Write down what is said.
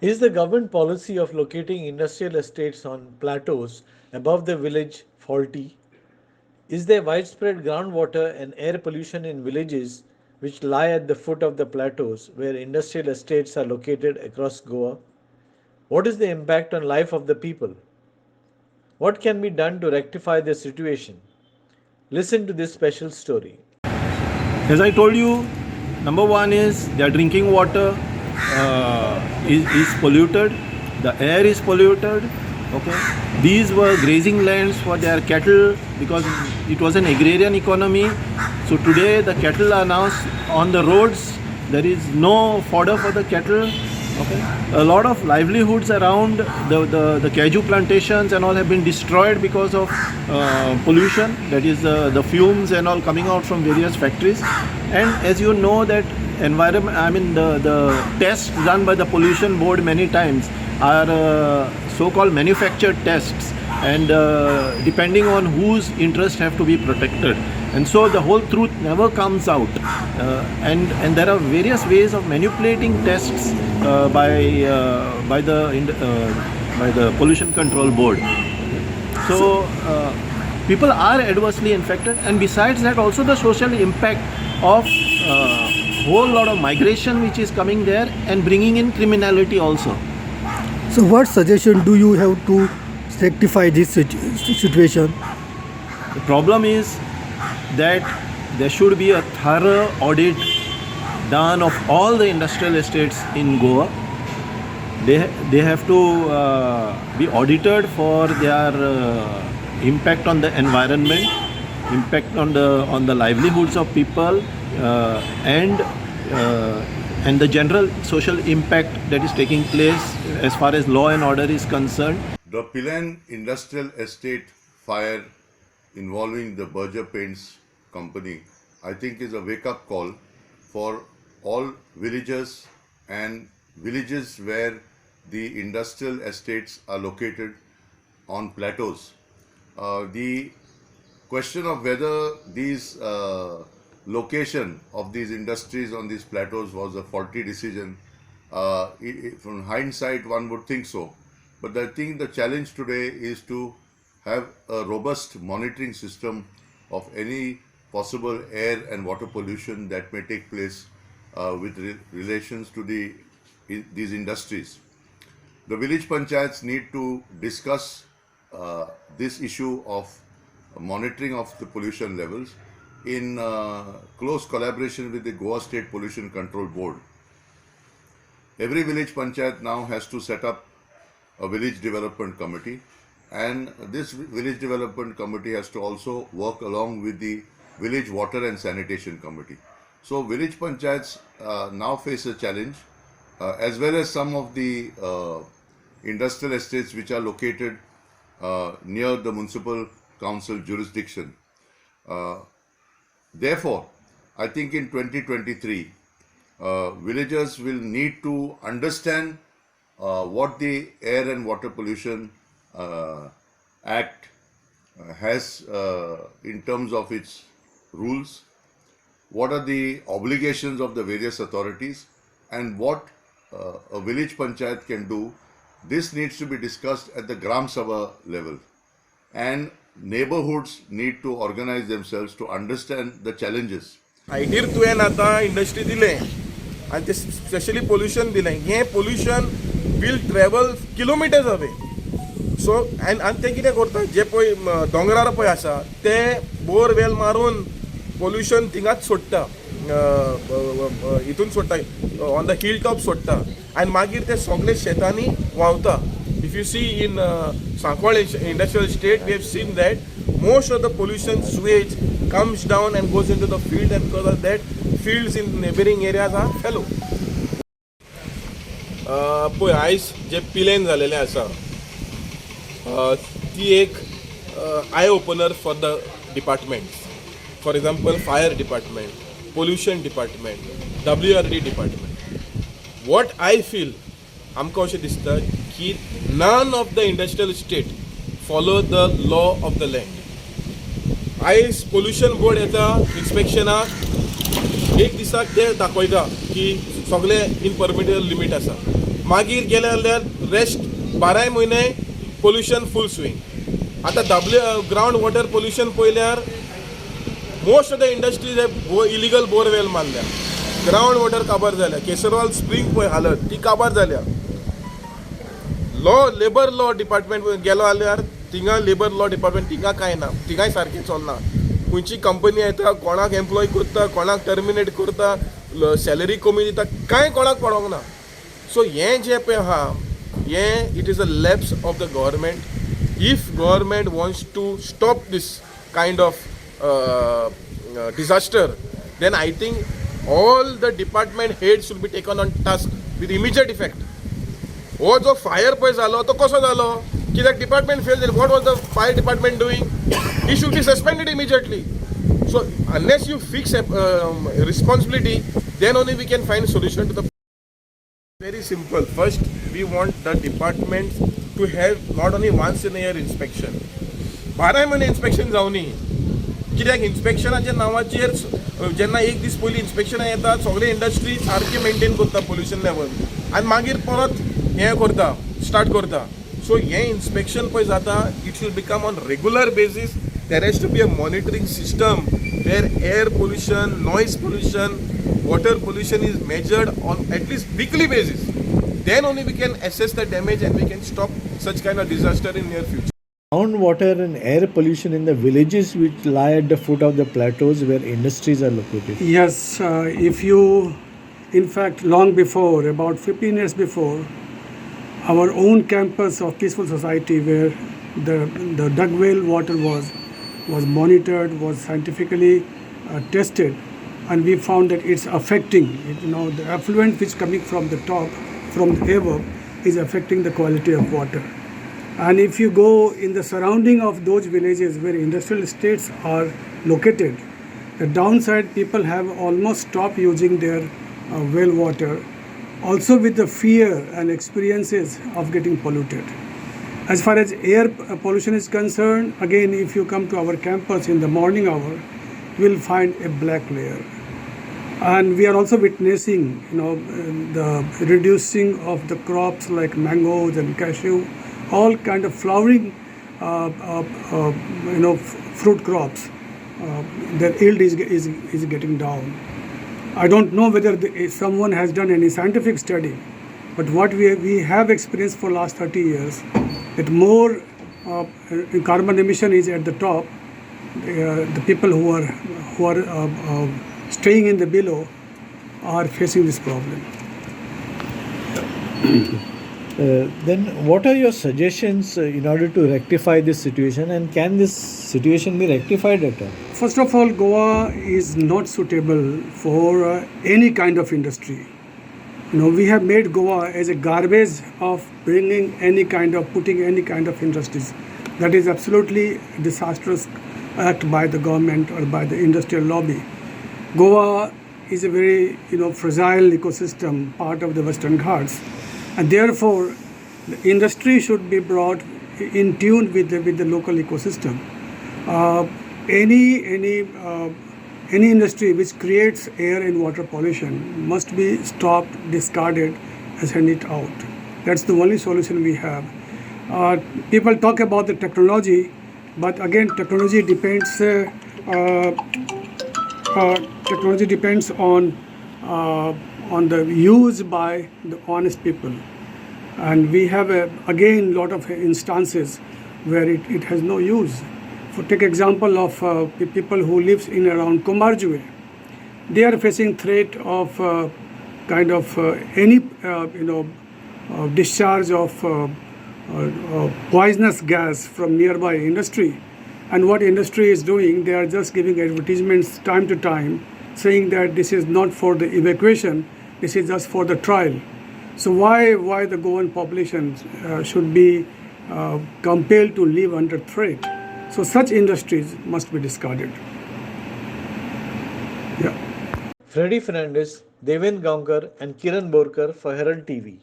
Is the government policy of locating industrial estates on plateaus above the village faulty? Is there widespread groundwater and air pollution in villages which lie at the foot of the plateaus where industrial estates are located across Goa? What is the impact on life of the people? What can be done to rectify the situation? Listen to this special story. As I told you, number one is their drinking water is polluted, the air is polluted. Okay, these were grazing lands for their cattle because it was an agrarian economy. So today the cattle are now on the roads. There is no fodder for the cattle. Okay, a lot of livelihoods around the cashew plantations and all have been destroyed because of pollution, that is the fumes and all coming out from various factories. And as you know that environment, I mean the tests done by the pollution board many times are so-called manufactured tests, and depending on whose interests have to be protected, and so the whole truth never comes out, and there are various ways of manipulating tests by the pollution control board. So people are adversely infected, and besides that also the social impact of whole lot of migration which is coming there and bringing in criminality also. So what suggestion do you have to rectify this situation? The problem is that there should be a thorough audit done of all the industrial estates in Goa. They have to be audited for their impact on the environment, impact on the livelihoods of people, and the general social impact that is taking place as far as law and order is concerned. The Pilan Industrial Estate fire involving the Berger Paints company, I think, is a wake-up call for all villagers and villages where the industrial estates are located on plateaus. The question of whether these location of these industries on these plateaus was a faulty decision, from hindsight one would think so. But I think the challenge today is to have a robust monitoring system of any possible air and water pollution that may take place with relations to these industries. The village panchayats need to discuss this issue of monitoring of the pollution levels in close collaboration with the Goa State Pollution Control Board. Every village panchayat now has to set up a village development committee, and this village development committee has to also work along with the village water and sanitation committee. So village panchayats now face a challenge, as well as some of the industrial estates which are located near the municipal council jurisdiction. Therefore, I think in 2023, villagers will need to understand what the Air and Water Pollution Act has in terms of its rules, what are the obligations of the various authorities, and what a village panchayat can do. This needs to be discussed at the Gram Sabha level, and neighborhoods need to organize themselves to understand the challenges. हायटीर तुवें आतां industry दिलें आनी ते specially pollution दिलें. हें pollution will travel kilometres away. So आनी ते कितें करता, जे पळय दोंगरार पळय आसा ते बोरवेल मारून पोल्युशन थिंगाच सोडटा, हितून सोडटा, ऑन द हिल टॉप सोडटा, आनी मागीर ते सगळे शेतांनी व्हांवता. If you see in Sankwal industrial estate, we have seen that most of the pollution sewage comes down and goes into the field, and because of that, fields in neighboring areas are fallow. पळय आयज जे पिलेन जालेलें आसा ती एक eye opener for the departments. For example fire department, pollution department, WRD department. What I feel, आमकां अशें दिसता की none of the industrial state follow the law of the land. आयज पोल्युशन बोर्ड येता इन्स्पेक्शनाक, एक दिसाक ते दाखयता की सगळे इन परमिटेबल लिमीट आसा. मागीर गेले जाल्यार रेस्ट 12 म्हयने पोल्युशन फूल स्विंग. आतां ग्रावंड वॉटर पोल्युशन पळयल्यार मोस्ट ऑफ द इंडस्ट्रीज हे इलिगल बोरवेल मारल्या, ग्रावंड वॉटर काबार जाल्या. केसरवाल स्प्रिंग पळय हालत ती काबार जाल्या. लेबर लॉ डिपार्टमेंट गेलो जाल्यार थिंगा लेबर लॉ डिपार्टमेंट थिंगा कांय ना, थिंगाय सारकें चलना. खंयची कंपनी येता, कोणाक एम्प्लॉय करता, कोणाक टर्मिनेट करता, सॅलरी कमी दिता, कांय कोणाक पडोंक ना. सो हें जें पळय आहा हें it is a lapse of the government. If government wants to stop this kind of disaster, then I think all the department heads should be taken on task with immediate effect. हो जो fire पळय जालो तो कसो जालो, कित्याक department fail जाली. What was the fire department doing? He should be suspended immediately. So unless you fix responsibility, then only we can find solution to the. Very simple. First, we want the department to have not only once in a year inspection. 12 महिने inspection जावनी. कित्याक इन्स्पेक्शनाच्या नांवाचेर जेन्ना एक दीस पयलीं इन्स्पेक्शनां येतात सगळे industry सारके maintain करता pollution level आनी मागीर परत हें करता स्टार्ट करता. सो हें इन्स्पेक्शन पळय जाता it should become on regular basis. There has to be a monitoring system where air pollution, noise pollution, water pollution is measured on at least weekly basis. Then only we can assess the damage and we can stop such kind of disaster in near future. Groundwater and air pollution in the villages which lie at the foot of the plateaus where industries are located. Yes, if you, in fact, long before, about 15 years before, our own campus of Peaceful Society, where the dug well water was monitored, was scientifically tested, and we found that it's affecting, the effluent which coming from the top, from the above, is affecting the quality of water. And if you go in the surrounding of those villages where industrial estates are located, the downside, people have almost stopped using their well water, also with the fear and experiences of getting polluted. As far as air pollution is concerned, again, if you come to our campus in the morning hour, you will find a black layer. And we are also witnessing, the reducing of the crops like mangoes and cashew, all kind of flowering, fruit crops. Their yield is getting down. I don't know whether someone has done any scientific study, but what we have experienced for last 30 years, that more carbon emission is at the top. The people who are staying in the below are facing this problem. Then what are your suggestions in order to rectify this situation, and can this situation be rectified at all? First of all, Goa is not suitable for any kind of industry. We have made Goa as a garbage of putting any kind of industries. That is absolutely disastrous act by the government or by the industrial lobby. Goa is a very fragile ecosystem, part of the Western Ghats, and therefore the industry should be brought in tune with the local ecosystem. Any industry which creates air and water pollution must be stopped, discarded, and send it out. That's the only solution we have. People talk about the technology, but again, technology depends on the use by the honest people, and we have again lot of instances where it has no use. For take example of people who lives in around Kumarjue, they are facing threat of any discharge of poisonous gas from nearby industry. And what industry is doing, they are just giving advertisements time to time saying that this is not for the evacuation, this is just for the trial. So why the Goan population should be compelled to live under threat? So such industries must be discarded. Yeah. Freddy Fernandez, Deven Gaonkar and Kiran Borkar for Herald TV.